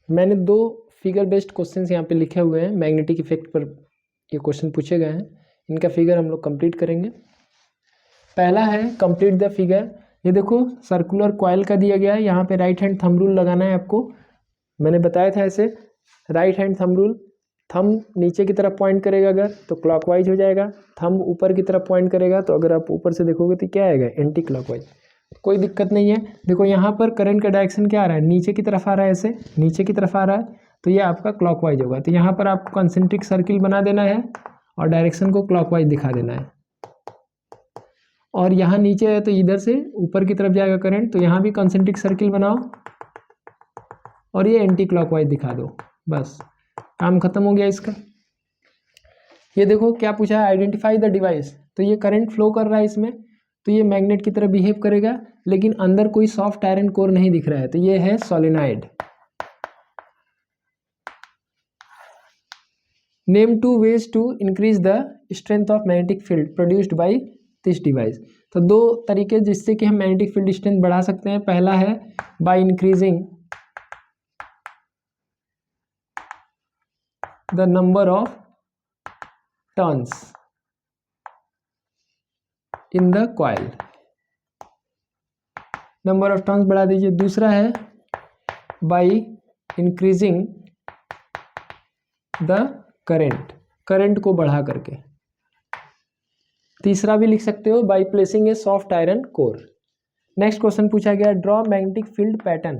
मैंने 2 figure based questions यहाँ पे लिखे हुए हैं, मैग्नेटिक इफेक्ट पर ये क्वेश्चन पूछे गए हैं। इनका फिगर हम लोग कंप्लीट करेंगे। पहला है कंप्लीट द फिगर। ये देखो सर्कुलर कॉइल का दिया गया है, यहाँ पे राइट हैंड थंब रूल लगाना है आपको। मैंने बताया था ऐसे, right hand thumb rule, thumb नीचे की तरफ पॉइंट करेगा अगर तो क्लॉकवाइज हो जाएगा, थंब ऊपर की तरफ पॉइंट करेगा तो अगर आप ऊपर से देखोगे तो क्या आएगा, एंटी क्लॉकवाइज। कोई दिक्कत नहीं है। देखो यहाँ पर करंट का डायरेक्शन क्या आ रहा है, नीचे की तरफ आ रहा है, ऐसे नीचे की तरफ आ रहा है, तो ये आपका क्लॉकवाइज होगा। तो यहाँ पर आपको कॉन्सेंट्रिक सर्किल बना देना है और डायरेक्शन को क्लॉकवाइज दिखा देना है। और यहाँ नीचे है तो इधर से ऊपर की तरफ जाएगा करंट, तो यहाँ भी कॉन्सेंट्रिक सर्किल बनाओ और ये एंटी क्लॉकवाइज दिखा दो, बस काम खत्म हो गया इसका। ये देखो क्या पूछा है, आइडेंटिफाई द डिवाइस। तो ये करंट फ्लो कर रहा है इसमें, तो ये मैग्नेट की तरह बिहेव करेगा, लेकिन अंदर कोई सॉफ्ट आयरन कोर नहीं दिख रहा है, तो ये है solenoid. Name 2 ways to increase the strength of magnetic field produced by this device. तो 2 तरीके जिससे कि हम मैग्नेटिक फील्ड स्ट्रेंथ बढ़ा सकते हैं। पहला है by increasing the number of turns in the coil, number of turns बढ़ा दीजिए। दूसरा है by increasing the current, current को बढ़ा करके। तीसरा भी लिख सकते हो by placing A soft iron core. Next question पूछा गया ड्रॉ मैग्नेटिक फील्ड पैटर्न।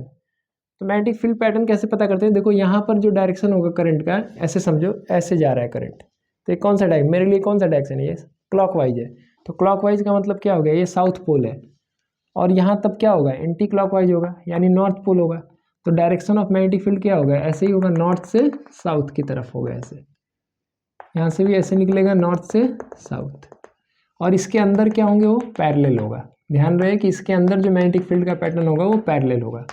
तो मैग्नेटिक फील्ड पैटर्न कैसे पता करते हैं, देखो यहाँ पर जो डायरेक्शन होगा करंट का, ऐसे समझो ऐसे जा रहा है करंट, तो ये कौन सा डायरेक्शन, मेरे लिए कौन सा डायरेक्शन है, ये क्लॉकवाइज है। तो क्लॉकवाइज का मतलब क्या हो गया, ये साउथ पोल है, और यहाँ तब क्या होगा, एंटी क्लॉकवाइज होगा, यानी नॉर्थ पोल होगा। तो डायरेक्शन ऑफ मैग्नेटिक फील्ड क्या होगा, ऐसे ही होगा, नॉर्थ से साउथ की तरफ होगा, ऐसे यहाँ से भी ऐसे निकलेगा नॉर्थ से साउथ। और इसके अंदर क्या होंगे, वो पैरेलल होगा। ध्यान रहे कि इसके अंदर जो मैग्नेटिक फील्ड का पैटर्न होगा वो पैरेलल होगा,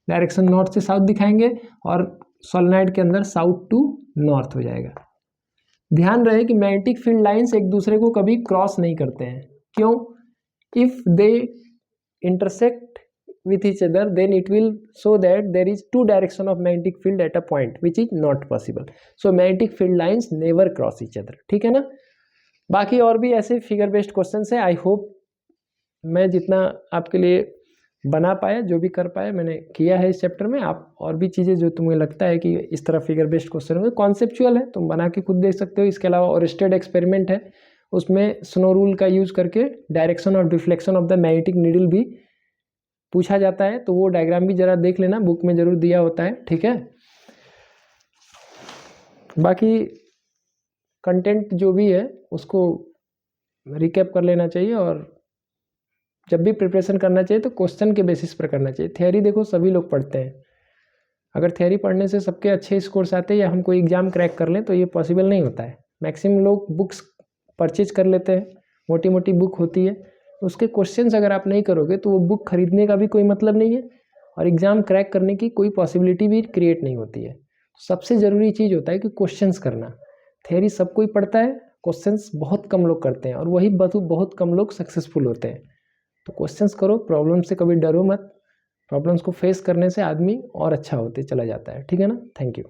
डायरेक्शन नॉर्थ से साउथ दिखाएंगे, और सोलेनॉइड के अंदर साउथ टू नॉर्थ हो जाएगा। ध्यान रहे कि मैग्नेटिक फील्ड लाइंस एक दूसरे को कभी क्रॉस नहीं करते हैं। क्यों, if they intersect with each other then it will show that there is 2 direction of magnetic field at a point which is not possible, so magnetic field lines never cross each other। ठीक है ना। बाकी और भी ऐसे figure based questions हैं। I hope मैं जितना आपके लिए बना पाया, जो भी कर पाया मैंने किया है इस चैप्टर में। आप और भी चीज़ें जो तुम्हें लगता है कि इस तरह फिगर बेस्ड क्वेश्चन होंगे, कॉन्सेप्चुअल है, तुम बना के खुद देख सकते हो। इसके अलावा ओरिस्टेड एक्सपेरिमेंट है, उसमें स्नो रूल का यूज करके डायरेक्शन और deflection of the magnetic needle भी पूछा जाता है, तो वो डायग्राम भी जरा देख लेना, बुक में जरूर दिया होता है। ठीक है, बाकी कंटेंट जो भी है उसको रिकैप कर लेना चाहिए, और जब भी प्रिपरेशन करना चाहिए तो क्वेश्चन के बेसिस पर करना चाहिए। थ्योरी देखो सभी लोग पढ़ते हैं, अगर थ्योरी पढ़ने से सबके अच्छे स्कोर्स आते हैं या हम कोई एग्जाम क्रैक कर लें तो ये पॉसिबल नहीं होता है। मैक्सिमम लोग बुक्स परचेज कर लेते हैं, मोटी मोटी बुक होती है, उसके क्वेश्चंस अगर आप नहीं करोगे तो वो बुक खरीदने का भी कोई मतलब नहीं है, और एग्ज़ाम क्रैक करने की कोई पॉसिबिलिटी भी क्रिएट नहीं होती है। सबसे ज़रूरी चीज़ होता है कि क्वेश्चंस करना। थ्योरी सब कोई पढ़ता है, क्वेश्चंस बहुत कम लोग करते हैं, और वही बहुत कम लोग सक्सेसफुल होते हैं। तो क्वेश्चंस करो, प्रॉब्लम से कभी डरो मत, प्रॉब्लम्स को फेस करने से आदमी और अच्छा होते चला जाता है। ठीक है ना, थैंक यू।